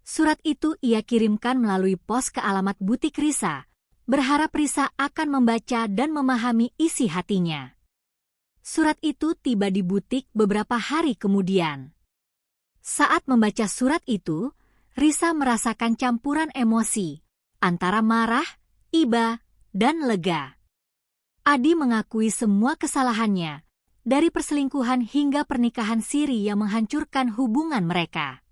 Surat itu ia kirimkan melalui pos ke alamat butik Risa, berharap Risa akan membaca dan memahami isi hatinya. Surat itu tiba di butik beberapa hari kemudian. Saat membaca surat itu, Risa merasakan campuran emosi antara marah, iba, dan lega. Adi mengakui semua kesalahannya, dari perselingkuhan hingga pernikahan siri yang menghancurkan hubungan mereka.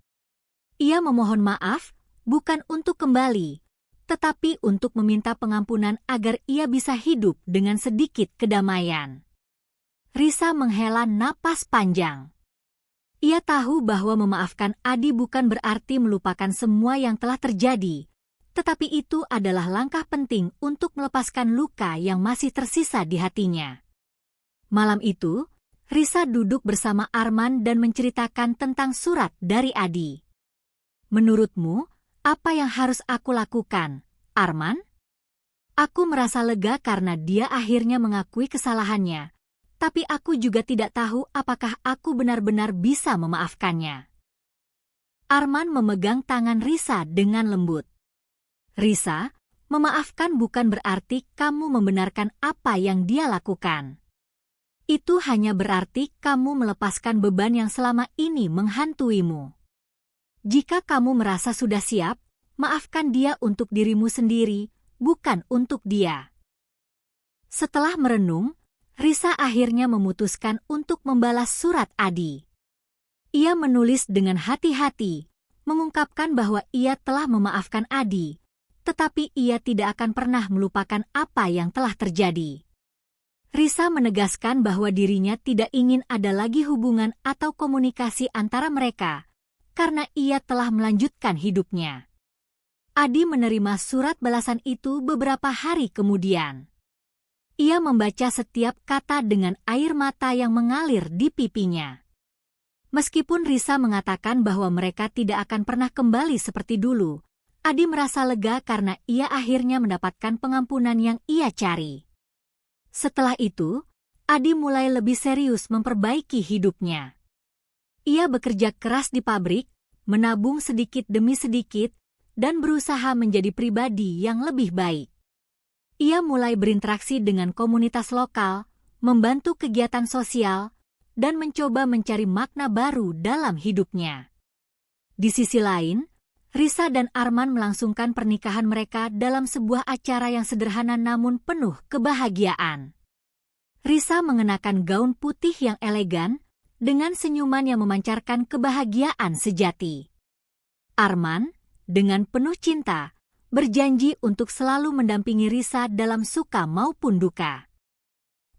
Ia memohon maaf, bukan untuk kembali, tetapi untuk meminta pengampunan agar ia bisa hidup dengan sedikit kedamaian. Risa menghela napas panjang. Ia tahu bahwa memaafkan Adi bukan berarti melupakan semua yang telah terjadi, tetapi itu adalah langkah penting untuk melepaskan luka yang masih tersisa di hatinya. Malam itu, Risa duduk bersama Arman dan menceritakan tentang surat dari Adi. "Menurutmu, apa yang harus aku lakukan, Arman?" "Aku merasa lega karena dia akhirnya mengakui kesalahannya. Tapi aku juga tidak tahu apakah aku benar-benar bisa memaafkannya." Arman memegang tangan Risa dengan lembut. "Risa, memaafkan bukan berarti kamu membenarkan apa yang dia lakukan. Itu hanya berarti kamu melepaskan beban yang selama ini menghantuimu. Jika kamu merasa sudah siap, maafkan dia untuk dirimu sendiri, bukan untuk dia." Setelah merenung, Risa akhirnya memutuskan untuk membalas surat Adi. Ia menulis dengan hati-hati, mengungkapkan bahwa ia telah memaafkan Adi, tetapi ia tidak akan pernah melupakan apa yang telah terjadi. Risa menegaskan bahwa dirinya tidak ingin ada lagi hubungan atau komunikasi antara mereka, karena ia telah melanjutkan hidupnya. Adi menerima surat balasan itu beberapa hari kemudian. Ia membaca setiap kata dengan air mata yang mengalir di pipinya. Meskipun Risa mengatakan bahwa mereka tidak akan pernah kembali seperti dulu, Adi merasa lega karena ia akhirnya mendapatkan pengampunan yang ia cari. Setelah itu, Adi mulai lebih serius memperbaiki hidupnya. Ia bekerja keras di pabrik, menabung sedikit demi sedikit, dan berusaha menjadi pribadi yang lebih baik. Ia mulai berinteraksi dengan komunitas lokal, membantu kegiatan sosial, dan mencoba mencari makna baru dalam hidupnya. Di sisi lain, Risa dan Arman melangsungkan pernikahan mereka dalam sebuah acara yang sederhana namun penuh kebahagiaan. Risa mengenakan gaun putih yang elegan, dengan senyuman yang memancarkan kebahagiaan sejati. Arman, dengan penuh cinta, berjanji untuk selalu mendampingi Risa dalam suka maupun duka.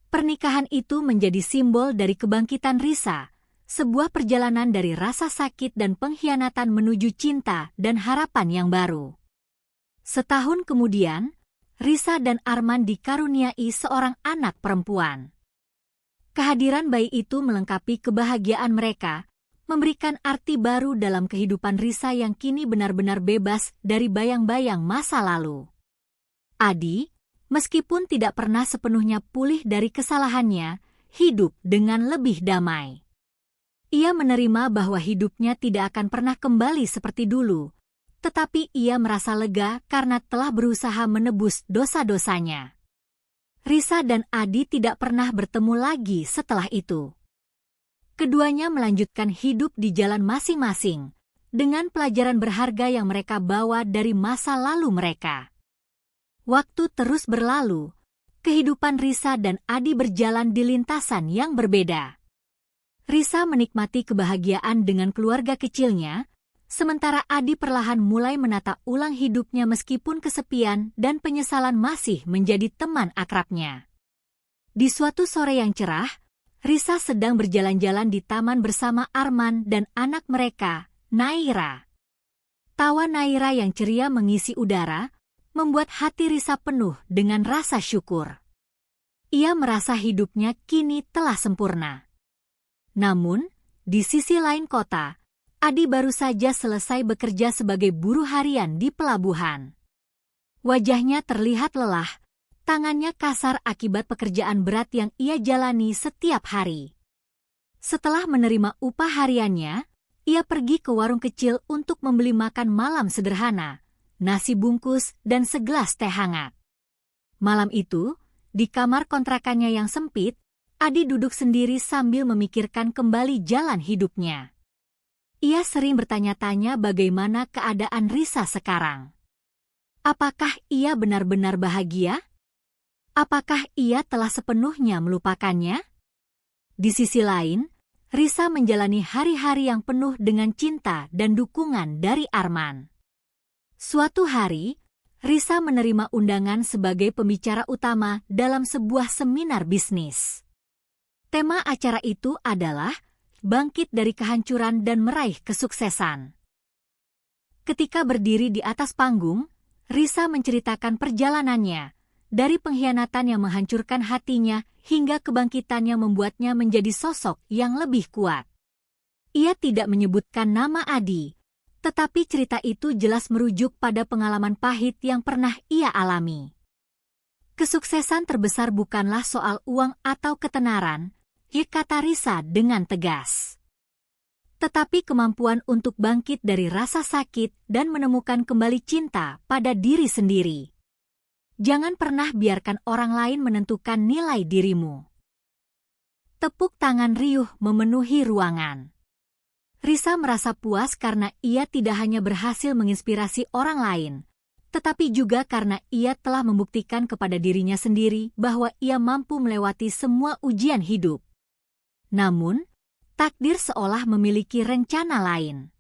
Pernikahan itu menjadi simbol dari kebangkitan Risa, sebuah perjalanan dari rasa sakit dan pengkhianatan menuju cinta dan harapan yang baru. Setahun kemudian, Risa dan Arman dikaruniai seorang anak perempuan. Kehadiran bayi itu melengkapi kebahagiaan mereka, memberikan arti baru dalam kehidupan Risa yang kini benar-benar bebas dari bayang-bayang masa lalu. Adi, meskipun tidak pernah sepenuhnya pulih dari kesalahannya, hidup dengan lebih damai. Ia menerima bahwa hidupnya tidak akan pernah kembali seperti dulu, tetapi ia merasa lega karena telah berusaha menebus dosa-dosanya. Risa dan Adi tidak pernah bertemu lagi setelah itu. Keduanya melanjutkan hidup di jalan masing-masing, dengan pelajaran berharga yang mereka bawa dari masa lalu mereka. Waktu terus berlalu, kehidupan Risa dan Adi berjalan di lintasan yang berbeda. Risa menikmati kebahagiaan dengan keluarga kecilnya, sementara Adi perlahan mulai menata ulang hidupnya meskipun kesepian dan penyesalan masih menjadi teman akrabnya. Di suatu sore yang cerah, Risa sedang berjalan-jalan di taman bersama Arman dan anak mereka, Naira. Tawa Naira yang ceria mengisi udara, membuat hati Risa penuh dengan rasa syukur. Ia merasa hidupnya kini telah sempurna. Namun, di sisi lain kota, Adi baru saja selesai bekerja sebagai buruh harian di pelabuhan. Wajahnya terlihat lelah, tangannya kasar akibat pekerjaan berat yang ia jalani setiap hari. Setelah menerima upah hariannya, ia pergi ke warung kecil untuk membeli makan malam sederhana, nasi bungkus dan segelas teh hangat. Malam itu, di kamar kontrakannya yang sempit, Adi duduk sendiri sambil memikirkan kembali jalan hidupnya. Ia sering bertanya-tanya bagaimana keadaan Risa sekarang. Apakah ia benar-benar bahagia? Apakah ia telah sepenuhnya melupakannya? Di sisi lain, Risa menjalani hari-hari yang penuh dengan cinta dan dukungan dari Arman. Suatu hari, Risa menerima undangan sebagai pembicara utama dalam sebuah seminar bisnis. Tema acara itu adalah bangkit dari kehancuran dan meraih kesuksesan. Ketika berdiri di atas panggung, Risa menceritakan perjalanannya, dari pengkhianatan yang menghancurkan hatinya hingga kebangkitan yang membuatnya menjadi sosok yang lebih kuat. Ia tidak menyebutkan nama Adi, tetapi cerita itu jelas merujuk pada pengalaman pahit yang pernah ia alami. Kesuksesan terbesar bukanlah soal uang atau ketenaran, kata Risa dengan tegas. Tetapi kemampuan untuk bangkit dari rasa sakit dan menemukan kembali cinta pada diri sendiri. Jangan pernah biarkan orang lain menentukan nilai dirimu. Tepuk tangan riuh memenuhi ruangan. Risa merasa puas karena ia tidak hanya berhasil menginspirasi orang lain, tetapi juga karena ia telah membuktikan kepada dirinya sendiri bahwa ia mampu melewati semua ujian hidup. Namun, takdir seolah memiliki rencana lain.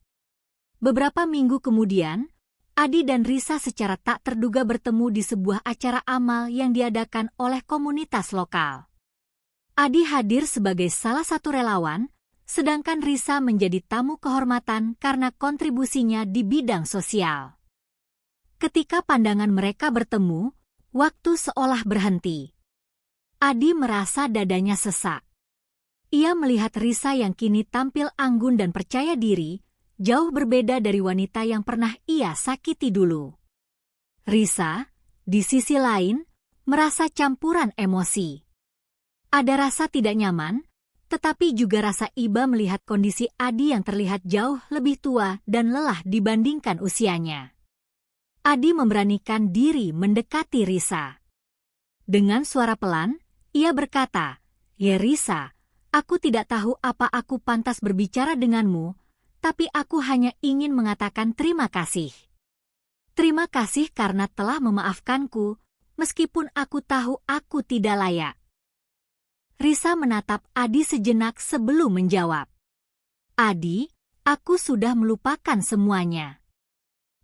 Beberapa minggu kemudian, Adi dan Risa secara tak terduga bertemu di sebuah acara amal yang diadakan oleh komunitas lokal. Adi hadir sebagai salah satu relawan, sedangkan Risa menjadi tamu kehormatan karena kontribusinya di bidang sosial. Ketika pandangan mereka bertemu, waktu seolah berhenti. Adi merasa dadanya sesak. Ia melihat Risa yang kini tampil anggun dan percaya diri, jauh berbeda dari wanita yang pernah ia sakiti dulu. Risa, di sisi lain, merasa campuran emosi. Ada rasa tidak nyaman, tetapi juga rasa iba melihat kondisi Adi yang terlihat jauh lebih tua dan lelah dibandingkan usianya. Adi memberanikan diri mendekati Risa. Dengan suara pelan, ia berkata, "Ya Risa, aku tidak tahu apa aku pantas berbicara denganmu, tapi aku hanya ingin mengatakan terima kasih. Terima kasih karena telah memaafkanku, meskipun aku tahu aku tidak layak." Risa menatap Adi sejenak sebelum menjawab. "Adi, aku sudah melupakan semuanya.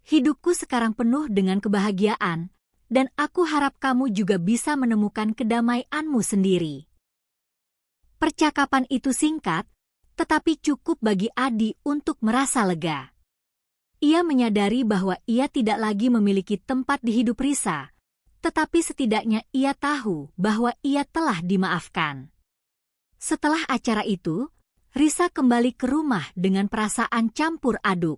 Hidupku sekarang penuh dengan kebahagiaan, dan aku harap kamu juga bisa menemukan kedamaianmu sendiri." Percakapan itu singkat, tetapi cukup bagi Adi untuk merasa lega. Ia menyadari bahwa ia tidak lagi memiliki tempat di hidup Risa, tetapi setidaknya ia tahu bahwa ia telah dimaafkan. Setelah acara itu, Risa kembali ke rumah dengan perasaan campur aduk.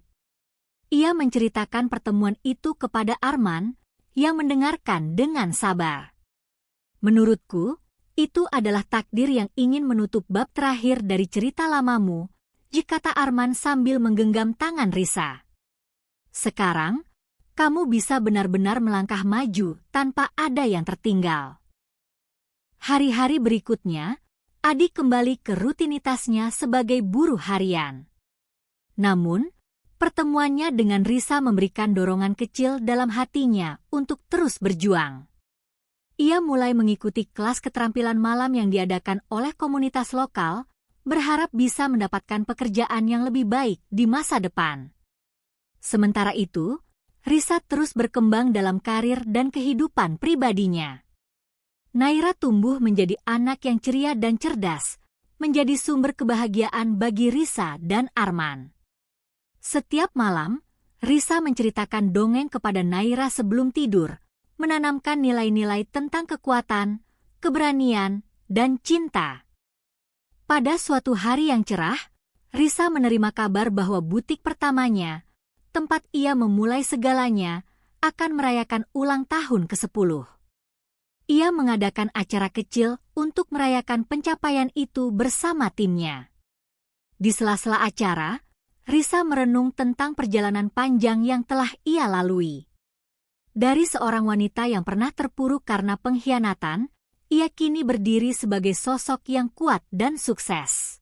Ia menceritakan pertemuan itu kepada Arman, yang mendengarkan dengan sabar. "Menurutku, itu adalah takdir yang ingin menutup bab terakhir dari cerita lamamu," kata Arman sambil menggenggam tangan Risa. "Sekarang, kamu bisa benar-benar melangkah maju tanpa ada yang tertinggal." Hari-hari berikutnya, Adi kembali ke rutinitasnya sebagai buruh harian. Namun, pertemuannya dengan Risa memberikan dorongan kecil dalam hatinya untuk terus berjuang. Ia mulai mengikuti kelas keterampilan malam yang diadakan oleh komunitas lokal, berharap bisa mendapatkan pekerjaan yang lebih baik di masa depan. Sementara itu, Risa terus berkembang dalam karir dan kehidupan pribadinya. Naira tumbuh menjadi anak yang ceria dan cerdas, menjadi sumber kebahagiaan bagi Risa dan Arman. Setiap malam, Risa menceritakan dongeng kepada Naira sebelum tidur, menanamkan nilai-nilai tentang kekuatan, keberanian, dan cinta. Pada suatu hari yang cerah, Risa menerima kabar bahwa butik pertamanya, tempat ia memulai segalanya, akan merayakan ulang tahun ke-10. Ia mengadakan acara kecil untuk merayakan pencapaian itu bersama timnya. Di sela-sela acara, Risa merenung tentang perjalanan panjang yang telah ia lalui. Dari seorang wanita yang pernah terpuruk karena pengkhianatan, ia kini berdiri sebagai sosok yang kuat dan sukses.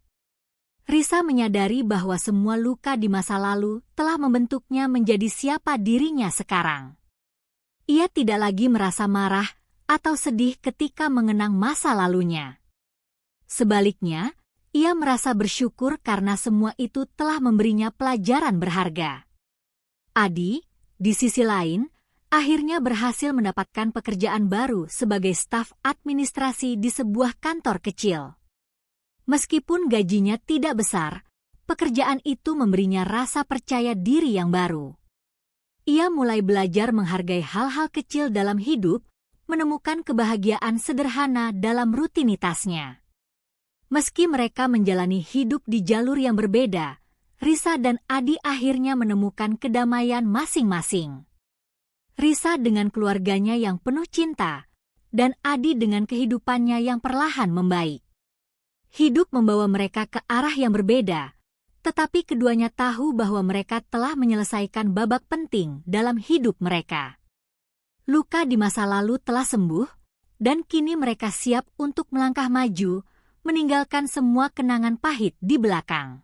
Risa menyadari bahwa semua luka di masa lalu telah membentuknya menjadi siapa dirinya sekarang. Ia tidak lagi merasa marah atau sedih ketika mengenang masa lalunya. Sebaliknya, ia merasa bersyukur karena semua itu telah memberinya pelajaran berharga. Adi, di sisi lain, akhirnya berhasil mendapatkan pekerjaan baru sebagai staf administrasi di sebuah kantor kecil. Meskipun gajinya tidak besar, pekerjaan itu memberinya rasa percaya diri yang baru. Ia mulai belajar menghargai hal-hal kecil dalam hidup, menemukan kebahagiaan sederhana dalam rutinitasnya. Meski mereka menjalani hidup di jalur yang berbeda, Risa dan Adi akhirnya menemukan kedamaian masing-masing. Risa dengan keluarganya yang penuh cinta, dan Adi dengan kehidupannya yang perlahan membaik. Hidup membawa mereka ke arah yang berbeda, tetapi keduanya tahu bahwa mereka telah menyelesaikan babak penting dalam hidup mereka. Luka di masa lalu telah sembuh, dan kini mereka siap untuk melangkah maju, meninggalkan semua kenangan pahit di belakang.